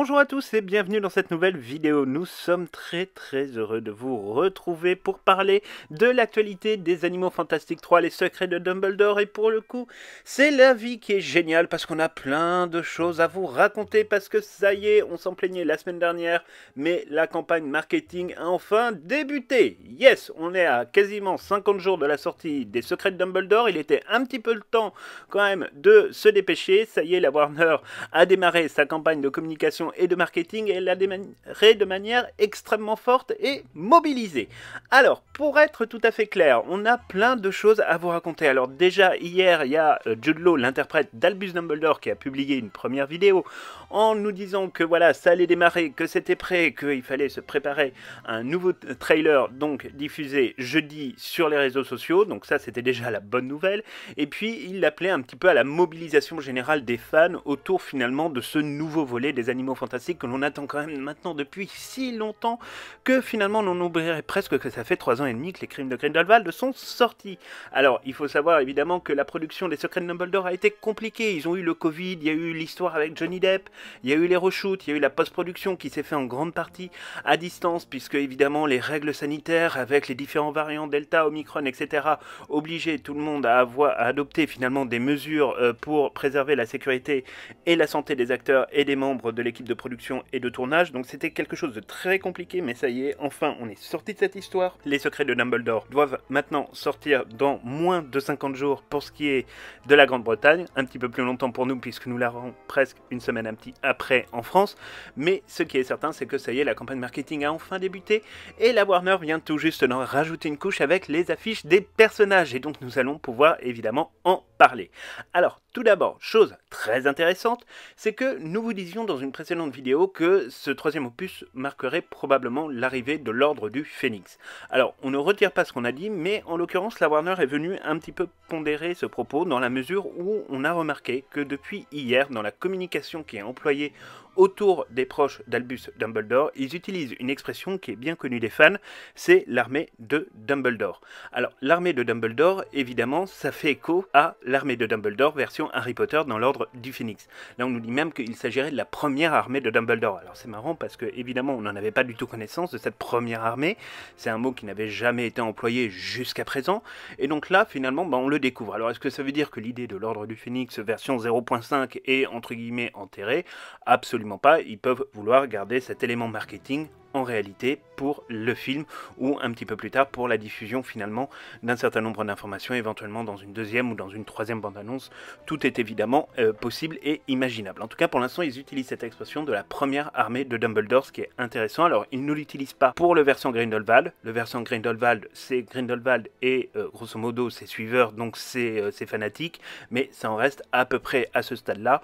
Bonjour à tous et bienvenue dans cette nouvelle vidéo. Nous sommes très heureux de vous retrouver pour parler de l'actualité des Animaux Fantastiques 3, les secrets de Dumbledore. Et pour le coup, c'est la vie qui est géniale parce qu'on a plein de choses à vous raconter. Parce que ça y est, on s'en plaignait la semaine dernière, mais la campagne marketing a enfin débuté. Yes, on est à quasiment 50 jours de la sortie des secrets de Dumbledore. Il était un petit peu le temps quand même de se dépêcher. Ça y est, la Warner a démarré sa campagne de communication et de marketing et elle l'a démarré de manière extrêmement forte et mobilisée. Alors, pour être tout à fait clair, on a plein de choses à vous raconter. Alors déjà, hier, il y a Jude Law, l'interprète d'Albus Dumbledore, qui a publié une première vidéo en nous disant que voilà, ça allait démarrer, que c'était prêt, qu'il fallait se préparer à un nouveau trailer, donc diffusé jeudi sur les réseaux sociaux. Donc ça, c'était déjà la bonne nouvelle. Et puis, il l'appelait un petit peu à la mobilisation générale des fans autour finalement de ce nouveau volet des Animaux Fantastiques que l'on attend quand même maintenant depuis si longtemps que finalement on oublierait presque que ça fait 3 ans et demi que les Crimes de Grindelwald sont sortis. Alors il faut savoir évidemment que la production des Secrets de Dumbledore a été compliquée. Ils ont eu le Covid, il y a eu l'histoire avec Johnny Depp, il y a eu les reshoots, il y a eu la post-production qui s'est fait en grande partie à distance puisque évidemment les règles sanitaires avec les différents variants Delta, Omicron, etc. obligeaient tout le monde à adopter finalement des mesures pour préserver la sécurité et la santé des acteurs et des membres de l'équipe de production et de tournage. Donc c'était quelque chose de très compliqué, mais ça y est, enfin on est sorti de cette histoire. Les secrets de Dumbledore doivent maintenant sortir dans moins de 50 jours pour ce qui est de la Grande-Bretagne, un petit peu plus longtemps pour nous puisque nous l'avons presque une semaine un petit après en France, mais ce qui est certain c'est que ça y est, la campagne marketing a enfin débuté et la Warner vient tout juste d'en rajouter une couche avec les affiches des personnages et donc nous allons pouvoir évidemment en parler. Alors tout d'abord, chose très intéressante, c'est que nous vous disions dans une précédente vidéo que ce troisième opus marquerait probablement l'arrivée de l'Ordre du Phénix. Alors, on ne retire pas ce qu'on a dit, mais en l'occurrence, la Warner est venue un petit peu pondérer ce propos dans la mesure où on a remarqué que depuis hier, dans la communication qui est employée autour des proches d'Albus Dumbledore, ils utilisent une expression qui est bien connue des fans, c'est l'armée de Dumbledore. Alors, l'armée de Dumbledore, évidemment, ça fait écho à l'armée de Dumbledore version Harry Potter dans l'Ordre du Phénix. Là, on nous dit même qu'il s'agirait de la première armée de Dumbledore. Alors, c'est marrant parce que, évidemment, on n'en avait pas du tout connaissance de cette première armée. C'est un mot qui n'avait jamais été employé jusqu'à présent. Et donc là, finalement, on le découvre. Alors, est-ce que ça veut dire que l'idée de l'Ordre du Phénix version 0.5 est, entre guillemets, enterrée? Absolument pas, ils peuvent vouloir garder cet élément marketing en réalité pour le film ou un petit peu plus tard pour la diffusion finalement d'un certain nombre d'informations, éventuellement dans une deuxième ou dans une troisième bande-annonce. Tout est évidemment possible et imaginable. En tout cas, pour l'instant, ils utilisent cette expression de la première armée de Dumbledore, ce qui est intéressant. Alors, ils ne l'utilisent pas pour le versant Grindelwald. Le versant Grindelwald, c'est Grindelwald et grosso modo ses suiveurs, donc ses fanatiques, mais ça en reste à peu près à ce stade-là.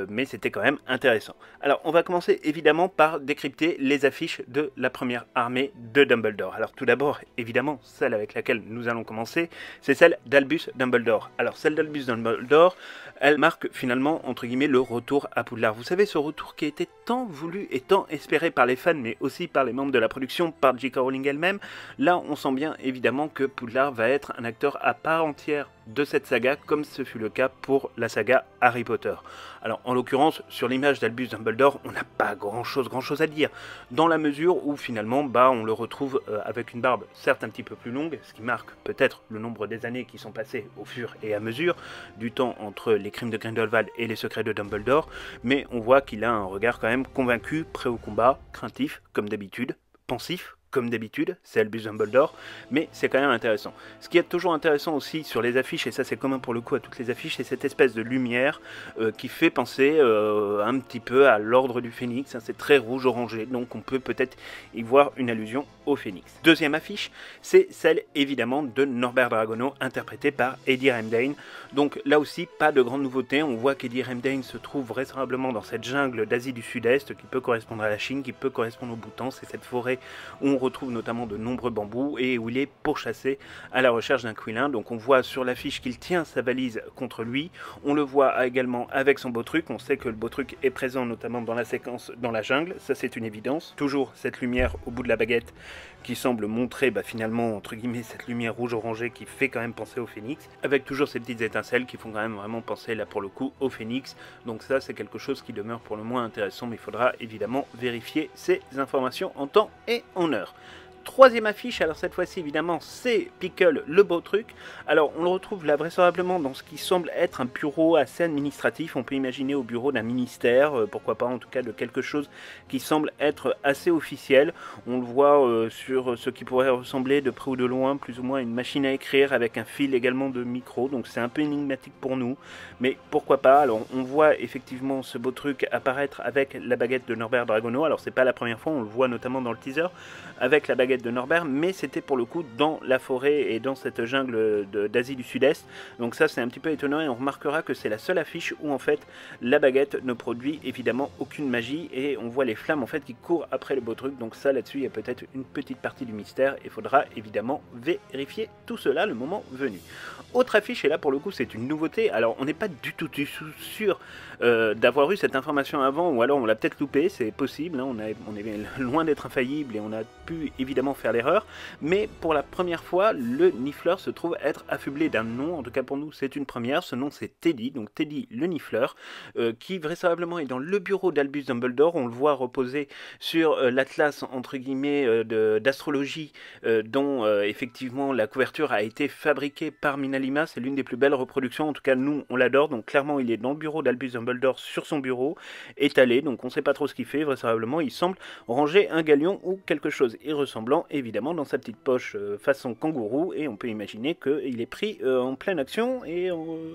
Mais c'était quand même intéressant. Alors, on va commencer évidemment par décrypter les affiches de la première armée de Dumbledore. Alors, tout d'abord, évidemment, celle avec laquelle nous allons commencer, c'est celle d'Albus Dumbledore. Alors, celle d'Albus Dumbledore, elle marque finalement, entre guillemets, le retour à Poudlard. Vous savez, ce retour qui a été tant voulu et tant espéré par les fans, mais aussi par les membres de la production, par J.K. Rowling elle-même. Là, on sent bien, évidemment, que Poudlard va être un acteur à part entière de cette saga, comme ce fut le cas pour la saga Harry Potter. Alors, en l'occurrence, sur l'image d'Albus Dumbledore, on n'a pas grand chose à dire, dans la mesure où finalement, on le retrouve avec une barbe certes un petit peu plus longue, ce qui marque peut-être le nombre des années qui sont passées au fur et à mesure du temps entre les Crimes de Grindelwald et les Secrets de Dumbledore, mais on voit qu'il a un regard quand même convaincu, prêt au combat, craintif, comme d'habitude, pensif, comme d'habitude, c'est Albus Dumbledore, mais c'est quand même intéressant. Ce qui est toujours intéressant aussi sur les affiches, et ça c'est commun pour le coup à toutes les affiches, c'est cette espèce de lumière qui fait penser un petit peu à l'Ordre du Phénix, hein, c'est très rouge-orangé, donc on peut peut-être y voir une allusion au Phénix. Deuxième affiche, c'est celle évidemment de Norbert Dragono, interprété par Eddie Redmayne. Donc là aussi, pas de grande nouveauté, on voit qu'Eddie Redmayne se trouve vraisemblablement dans cette jungle d'Asie du Sud-Est, qui peut correspondre à la Chine, qui peut correspondre au Bhoutan, c'est cette forêt où on retrouve notamment de nombreux bambous et où il est pourchassé à la recherche d'un Qwilin. Donc on voit sur l'affiche qu'il tient sa valise contre lui. On le voit également avec son Botruc. On sait que le Botruc est présent notamment dans la séquence dans la jungle. Ça c'est une évidence. Toujours cette lumière au bout de la baguette qui semble montrer finalement entre guillemets cette lumière rouge orangée qui fait quand même penser au phénix. Avec toujours ces petites étincelles qui font quand même vraiment penser là pour le coup au phénix. Donc ça c'est quelque chose qui demeure pour le moins intéressant, mais il faudra évidemment vérifier ces informations en temps et en heure. Troisième affiche, alors cette fois-ci évidemment c'est Pickle le Botruc. Alors on le retrouve là vraisemblablement dans ce qui semble être un bureau assez administratif, on peut imaginer au bureau d'un ministère, pourquoi pas en tout cas de quelque chose qui semble être assez officiel. On le voit sur ce qui pourrait ressembler de près ou de loin plus ou moins une machine à écrire avec un fil également de micro, donc c'est un peu énigmatique pour nous, mais pourquoi pas. Alors on voit effectivement ce Botruc apparaître avec la baguette de Norbert Dragono, alors c'est pas la première fois, on le voit notamment dans le teaser avec la baguette de Norbert, mais c'était pour le coup dans la forêt et dans cette jungle d'Asie du Sud-Est. Donc ça c'est un petit peu étonnant et on remarquera que c'est la seule affiche où en fait la baguette ne produit évidemment aucune magie et on voit les flammes en fait qui courent après le Botruc. Donc ça là-dessus il y a peut-être une petite partie du mystère et il faudra évidemment vérifier tout cela le moment venu. Autre affiche, et là pour le coup c'est une nouveauté, alors on n'est pas du tout sûr d'avoir eu cette information avant, ou alors on l'a peut-être loupé, c'est possible, hein, on est loin d'être infaillible et on a pu évidemment faire l'erreur, mais pour la première fois le Niffler se trouve être affublé d'un nom, en tout cas pour nous c'est une première, ce nom c'est Teddy, donc Teddy le Niffler, qui vraisemblablement est dans le bureau d'Albus Dumbledore, on le voit reposer sur l'atlas entre guillemets d'astrologie dont effectivement la couverture a été fabriquée par Minalima, c'est l'une des plus belles reproductions, en tout cas nous on l'adore, donc clairement il est dans le bureau d'Albus Dumbledore sur son bureau, étalé, donc on ne sait pas trop ce qu'il fait, vraisemblablement il semble ranger un galion ou quelque chose y ressemblant, évidemment dans sa petite poche façon kangourou, et on peut imaginer qu'il est pris en pleine action, et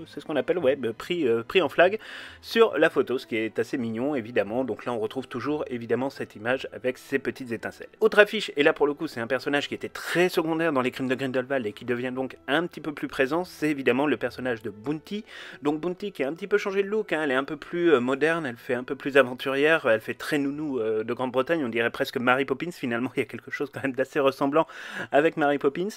c'est ce qu'on appelle pris en flag sur la photo, ce qui est assez mignon évidemment, donc là on retrouve toujours évidemment cette image avec ces petites étincelles. Autre affiche, et là pour le coup c'est un personnage qui était très secondaire dans les crimes de Grindelwald et qui devient donc un petit peu plus présent, c'est évidemment le personnage de Bounty. Donc Bounty qui a un petit peu changé de look, hein, elle est un peu plus moderne, elle fait un peu plus aventurière, elle fait très nounou de Grande-Bretagne, on dirait presque Mary Poppins, finalement il y a quelque chose quand même d'assez ressemblant avec Mary Poppins,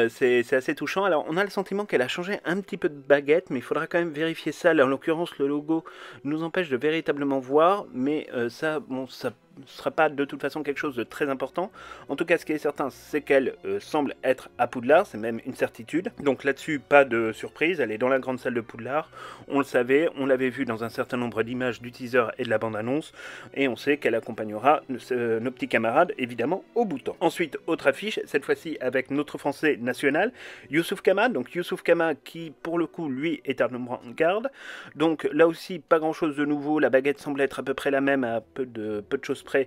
c'est assez touchant. Alors on a le sentiment qu'elle a changé un petit peu de baguette, mais il faudra quand même vérifier ça, là en l'occurrence le logo nous empêche de véritablement voir, mais ça ne sera pas de toute façon quelque chose de très important. En tout cas ce qui est certain c'est qu'elle semble être à Poudlard, c'est même une certitude, donc là-dessus pas de surprise, elle est dans la grande salle de Poudlard, on le savait, on l'avait vu dans un certain nombre d'images du teaser et de la bande-annonce, et on sait qu'elle accompagnera nos petits camarades évidemment au bout de temps. Ensuite autre affiche, cette fois-ci avec notre français national, Youssouf Kama, donc Youssouf Kama qui pour le coup lui est armement en garde, donc là aussi pas grand chose de nouveau, la baguette semble être à peu près la même à peu de choses près,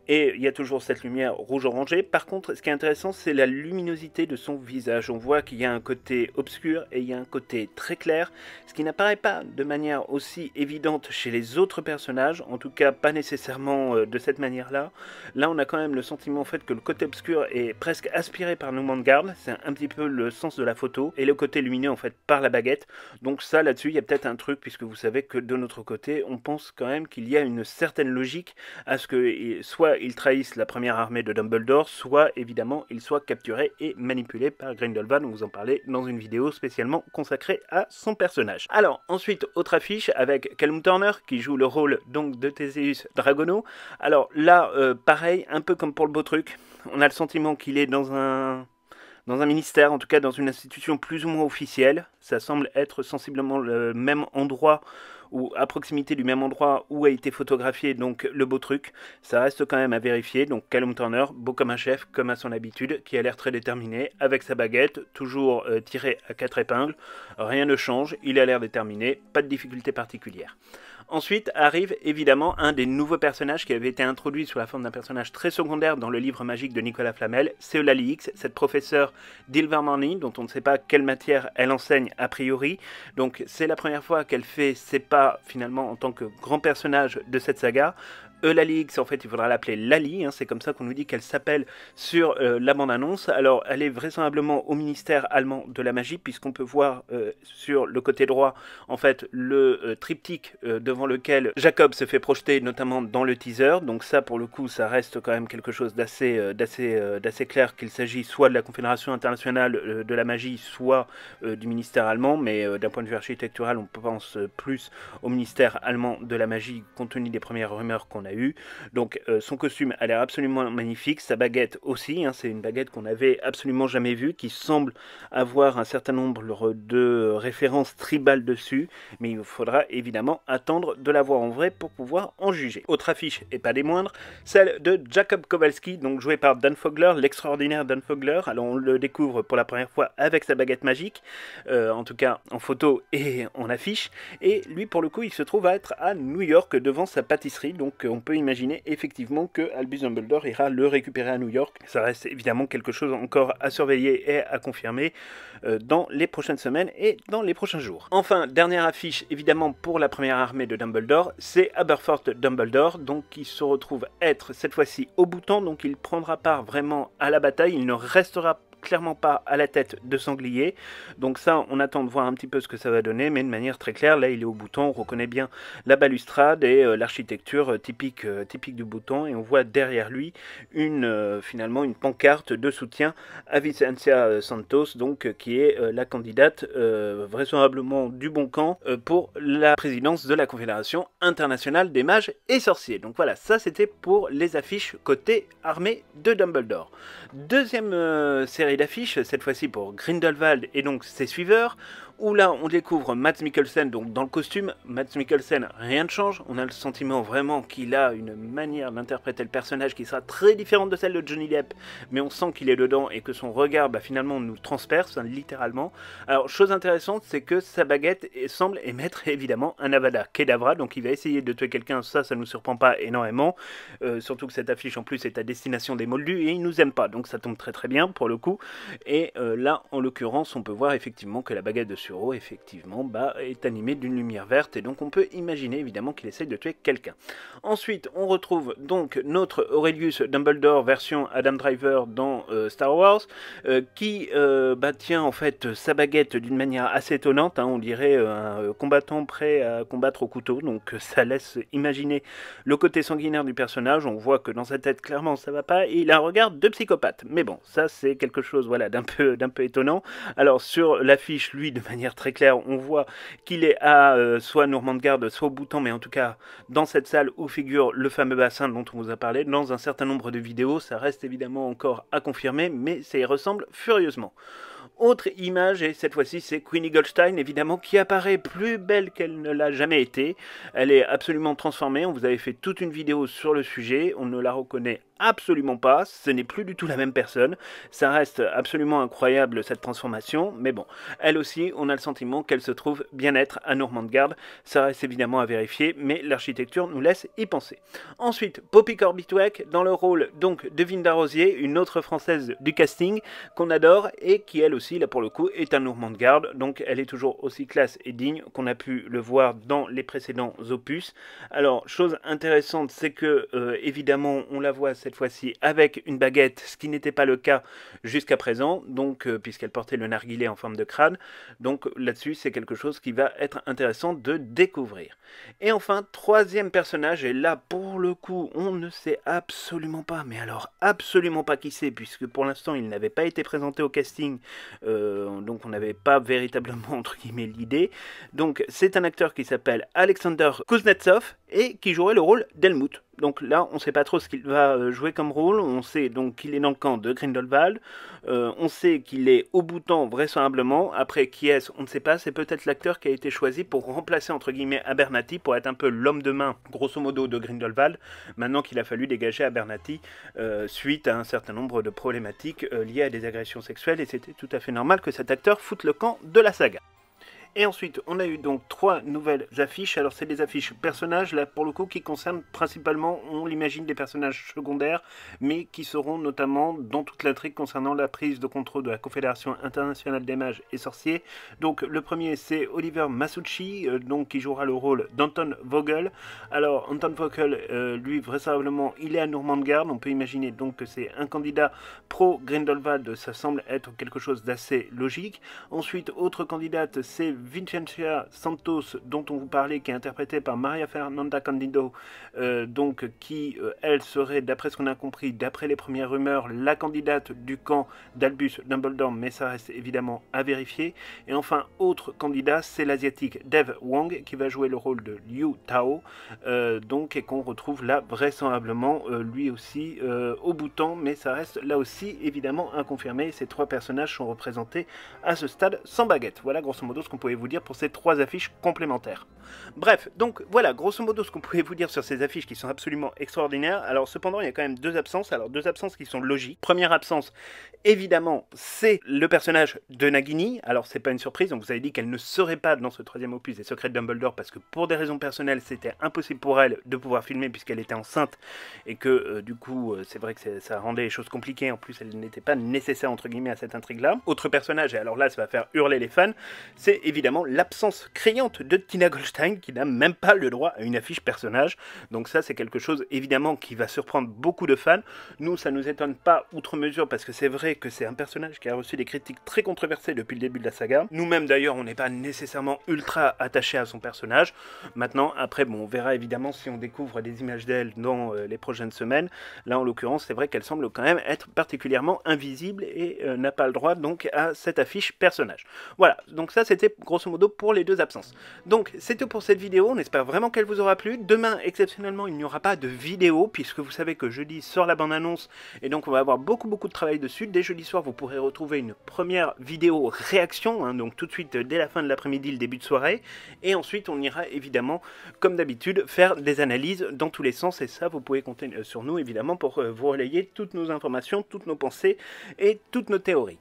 et il y a toujours cette lumière rouge orangée. Par contre ce qui est intéressant c'est la luminosité de son visage, on voit qu'il y a un côté obscur et il y a un côté très clair, ce qui n'apparaît pas de manière aussi évidente chez les autres personnages, en tout cas pas nécessairement de cette manière là. Là on a quand même le sentiment en fait que le côté obscur est presque aspiré par nos de garde, c'est un petit peu le sens de la photo, et le côté lumineux en fait par la baguette, donc ça là-dessus il y a peut-être un truc, puisque vous savez que de notre côté on pense quand même qu'il y a une certaine logique à ce que soit ils trahissent la première armée de Dumbledore, soit évidemment ils soient capturés et manipulés par Grindelwald, on vous en parlait dans une vidéo spécialement consacrée à son personnage. Alors ensuite autre affiche avec Callum Turner qui joue le rôle donc de Theseus Dragono. Alors là pareil, un peu comme pour le Botruc, on a le sentiment qu'il est dans un ministère, en tout cas dans une institution plus ou moins officielle. Ça semble être sensiblement le même endroit ou à proximité du même endroit où a été photographié donc le Botruc. Ça reste quand même à vérifier. Donc Callum Turner, beau comme un chef, comme à son habitude, qui a l'air très déterminé, avec sa baguette, toujours tirée à 4 épingles. Rien ne change, il a l'air déterminé, pas de difficulté particulière. Ensuite arrive évidemment un des nouveaux personnages qui avait été introduit sous la forme d'un personnage très secondaire dans le livre magique de Nicolas Flamel, c'est Eulalie X, cette professeure d'Ilvermorny dont on ne sait pas quelle matière elle enseigne a priori. Donc c'est la première fois qu'elle fait ses pas finalement en tant que grand personnage de cette saga. Eulalix, en fait il faudra l'appeler Lali, hein, c'est comme ça qu'on nous dit qu'elle s'appelle sur la bande-annonce. Alors elle est vraisemblablement au ministère allemand de la magie, puisqu'on peut voir sur le côté droit en fait le triptyque devant lequel Jacob se fait projeter, notamment dans le teaser. Donc ça pour le coup ça reste quand même quelque chose d'assez clair, qu'il s'agit soit de la Confédération internationale de la magie, soit du ministère allemand, mais d'un point de vue architectural on pense plus au ministère allemand de la magie compte tenu des premières rumeurs qu'on a eues. Donc son costume a l'air absolument magnifique, sa baguette aussi, hein, c'est une baguette qu'on n'avait absolument jamais vue, qui semble avoir un certain nombre de références tribales dessus, mais il faudra évidemment attendre de la voir en vrai pour pouvoir en juger. Autre affiche, et pas des moindres, celle de Jacob Kowalski, donc joué par Dan Fogler, l'extraordinaire Dan Fogler. Alors on le découvre pour la première fois avec sa baguette magique, en tout cas en photo et en affiche, et lui pour le coup il se trouve à être à New York devant sa pâtisserie, donc on peut imaginer effectivement que Albus Dumbledore ira le récupérer à New York. Ça reste évidemment quelque chose encore à surveiller et à confirmer dans les prochaines semaines et dans les prochains jours. Enfin, dernière affiche évidemment pour la première armée de Dumbledore, c'est Aberforth Dumbledore, donc qui se retrouve être cette fois-ci au bouton, donc il prendra part vraiment à la bataille, il ne restera clairement pas à la tête de sanglier, donc ça on attend de voir un petit peu ce que ça va donner, mais de manière très claire, là il est au bouton, on reconnaît bien la balustrade et l'architecture typique du bouton, et on voit derrière lui finalement une pancarte de soutien à Vicencia Santos, donc qui est la candidate vraisemblablement du bon camp pour la présidence de la Confédération internationale des mages et sorciers. Donc voilà, ça c'était pour les affiches côté armée de Dumbledore. Deuxième série d'affiches, cette fois-ci pour Grindelwald et donc ses suiveurs, où là on découvre Mads Mikkelsen donc dans le costume. Mads Mikkelsen, rien ne change, on a le sentiment vraiment qu'il a une manière d'interpréter le personnage qui sera très différente de celle de Johnny Depp, mais on sent qu'il est dedans et que son regard finalement nous transperce, hein, littéralement. Alors chose intéressante, c'est que sa baguette semble émettre évidemment un Avada Kedavra, donc il va essayer de tuer quelqu'un, ça nous surprend pas énormément, surtout que cette affiche en plus est à destination des Moldus et ils nous aiment pas, donc ça tombe très très bien pour le coup. Et là en l'occurrence on peut voir effectivement que la baguette de Suro effectivement est animée d'une lumière verte, et donc on peut imaginer évidemment qu'il essaye de tuer quelqu'un. Ensuite on retrouve donc notre Aurelius Dumbledore version Adam Driver dans Star Wars, qui tient en fait sa baguette d'une manière assez étonnante, hein, on dirait un combattant prêt à combattre au couteau, donc ça laisse imaginer le côté sanguinaire du personnage. On voit que dans sa tête clairement ça va pas, et il a un regard de psychopathe, mais bon ça c'est quelque chose voilà, d'un peu étonnant. Alors sur l'affiche, lui de manière très claire on voit qu'il est à soit Normandgarde soit au Bhoutan, mais en tout cas dans cette salle où figure le fameux bassin dont on vous a parlé dans un certain nombre de vidéos. Ça reste évidemment encore à confirmer, mais ça y ressemble furieusement. Autre image, et cette fois-ci c'est Queenie Goldstein évidemment, qui apparaît plus belle qu'elle ne l'a jamais été. Elle est absolument transformée, on vous avait fait toute une vidéo sur le sujet, on ne la reconnaît absolument pas, ce n'est plus du tout la même personne. Ça reste absolument incroyable cette transformation, mais bon, elle aussi on a le sentiment qu'elle se trouve bien être à Normandgarde. Ça reste évidemment à vérifier, mais l'architecture nous laisse y penser. Ensuite, Poppy Corbitwek dans le rôle donc de Vinda Rosier, une autre française du casting qu'on adore et qui elle aussi là pour le coup est à Normandgarde, donc elle est toujours aussi classe et digne qu'on a pu le voir dans les précédents opus. Alors chose intéressante, c'est que évidemment on la voit cette fois-ci avec une baguette, ce qui n'était pas le cas jusqu'à présent, donc puisqu'elle portait le narguilé en forme de crâne. Donc là-dessus c'est quelque chose qui va être intéressant de découvrir. Et enfin troisième personnage, et là pour le coup on ne sait absolument pas, mais alors absolument pas qui c'est, puisque pour l'instant il n'avait pas été présenté au casting, donc on n'avait pas véritablement entre guillemets l'idée. Donc c'est un acteur qui s'appelle Alexander Kuznetsov et qui jouerait le rôle d'Helmut. Donc là on ne sait pas trop ce qu'il va jouer comme rôle. On sait donc qu'il est dans le camp de Grindelwald, on sait qu'il est au Bhoutan vraisemblablement. Après qui est-ce on ne sait pas, c'est peut-être l'acteur qui a été choisi pour remplacer entre guillemets Abernathy, pour être un peu l'homme de main grosso modo de Grindelwald, maintenant qu'il a fallu dégager Abernathy suite à un certain nombre de problématiques liées à des agressions sexuelles, et c'était tout à fait normal que cet acteur foute le camp de la saga. Et ensuite, on a eu donc 3 nouvelles affiches. Alors, c'est des affiches personnages, là, pour le coup, qui concernent principalement, on l'imagine, des personnages secondaires, mais qui seront notamment dans toute l'intrigue concernant la prise de contrôle de la Confédération internationale des mages et sorciers. Donc, le premier, c'est Oliver Masucci, donc, qui jouera le rôle d'Anton Vogel. Alors, Anton Vogel, lui, vraisemblablement, il est à Normandgarde. On peut imaginer donc que c'est un candidat pro-Grindelwald. Ça semble être quelque chose d'assez logique. Ensuite, autre candidate, c'est Vincentia Santos, dont on vous parlait, qui est interprétée par Maria Fernanda Candido, donc qui, elle, serait, d'après ce qu'on a compris, d'après les premières rumeurs, la candidate du camp d'Albus Dumbledore, mais ça reste évidemment à vérifier. Et enfin, autre candidat, c'est l'asiatique Dev Wang, qui va jouer le rôle de Liu Tao, donc, et qu'on retrouve là vraisemblablement, lui aussi, au Bhoutan, mais ça reste là aussi évidemment inconfirmé. Ces 3 personnages sont représentés à ce stade sans baguette. Voilà grosso modo ce qu'on pouvait vous dire pour ces 3 affiches complémentaires. Bref, donc voilà grosso modo ce qu'on pouvait vous dire sur ces affiches qui sont absolument extraordinaires. Alors cependant, il y a quand même 2 absences. Alors 2 absences qui sont logiques. Première absence, évidemment, c'est le personnage de Nagini. Alors c'est pas une surprise, on vous avait dit qu'elle ne serait pas dans ce 3e opus des Secrets de Dumbledore parce que pour des raisons personnelles, c'était impossible pour elle de pouvoir filmer puisqu'elle était enceinte et que du coup, c'est vrai que ça rendait les choses compliquées. En plus, elle n'était pas nécessaire entre guillemets à cette intrigue-là. Autre personnage, et alors là, ça va faire hurler les fans, c'est évidemment l'absence criante de Tina Goldstein qui n'a même pas le droit à une affiche personnage. Donc ça, c'est quelque chose évidemment qui va surprendre beaucoup de fans. Nous, ça nous étonne pas outre mesure parce que c'est vrai que c'est un personnage qui a reçu des critiques très controversées depuis le début de la saga. Nous-mêmes d'ailleurs, on n'est pas nécessairement ultra attachés à son personnage. Maintenant, après, bon, on verra évidemment si on découvre des images d'elle dans les prochaines semaines. Là, en l'occurrence, c'est vrai qu'elle semble quand même être particulièrement invisible et n'a pas le droit donc à cette affiche personnage. Voilà, donc ça c'était grosso modo pour les 2 absences. Donc c'est tout pour cette vidéo, on espère vraiment qu'elle vous aura plu. Demain, exceptionnellement, il n'y aura pas de vidéo puisque vous savez que jeudi sort la bande-annonce et donc on va avoir beaucoup de travail dessus. Dès jeudi soir, vous pourrez retrouver une première vidéo réaction, hein, donc tout de suite dès la fin de l'après-midi, le début de soirée. Et ensuite, on ira évidemment, comme d'habitude, faire des analyses dans tous les sens et ça, vous pouvez compter sur nous évidemment pour vous relayer toutes nos informations, toutes nos pensées et toutes nos théories.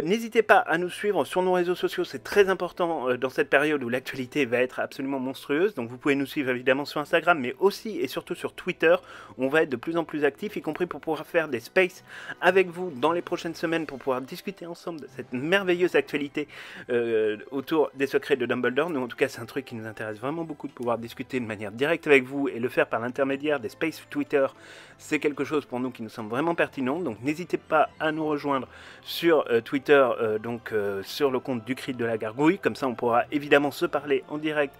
N'hésitez pas à nous suivre sur nos réseaux sociaux, c'est très important dans cette période où l'actualité va être absolument monstrueuse. Donc vous pouvez nous suivre évidemment sur Instagram, mais aussi et surtout sur Twitter, où on va être de plus en plus actifs, y compris pour pouvoir faire des spaces avec vous dans les prochaines semaines, pour pouvoir discuter ensemble de cette merveilleuse actualité autour des secrets de Dumbledore. Nous, en tout cas, c'est un truc qui nous intéresse vraiment beaucoup de pouvoir discuter de manière directe avec vous et le faire par l'intermédiaire des spaces Twitter. C'est quelque chose pour nous qui nous semble vraiment pertinent. Donc n'hésitez pas à nous rejoindre sur Twitter, sur le compte du Cri de la Gargouille. Comme ça, on pourra évidemment se parler en direct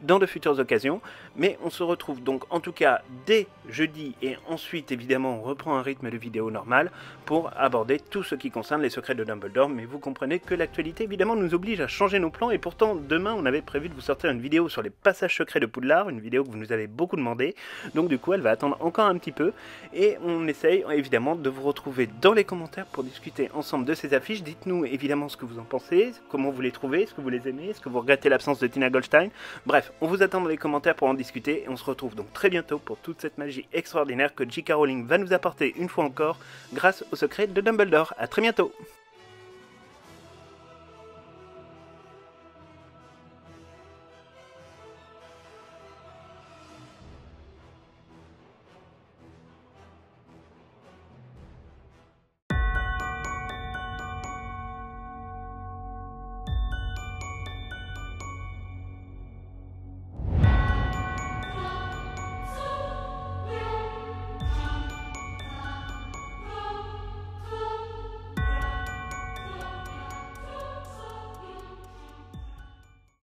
dans de futures occasions. Mais on se retrouve donc en tout cas dès jeudi et ensuite évidemment on reprend un rythme de vidéo normal pour aborder tout ce qui concerne les secrets de Dumbledore. Mais vous comprenez que l'actualité évidemment nous oblige à changer nos plans et pourtant demain on avait prévu de vous sortir une vidéo sur les passages secrets de Poudlard, une vidéo que vous nous avez beaucoup demandé. Donc du coup elle va attendre encore un petit peu et on essaye évidemment de vous retrouver dans les commentaires pour discuter ensemble de ces affiches. Dites-nous évidemment ce que vous en pensez, comment vous les trouvez, est-ce que vous les aimez, est-ce que vous regrettez l'absence de Tina Goldstein. Bref, on vous attend dans les commentaires pour en discuter et on se retrouve donc très bientôt pour toute cette magie extraordinaire que J.K. Rowling va nous apporter une fois encore grâce aux secrets de Dumbledore. A très bientôt.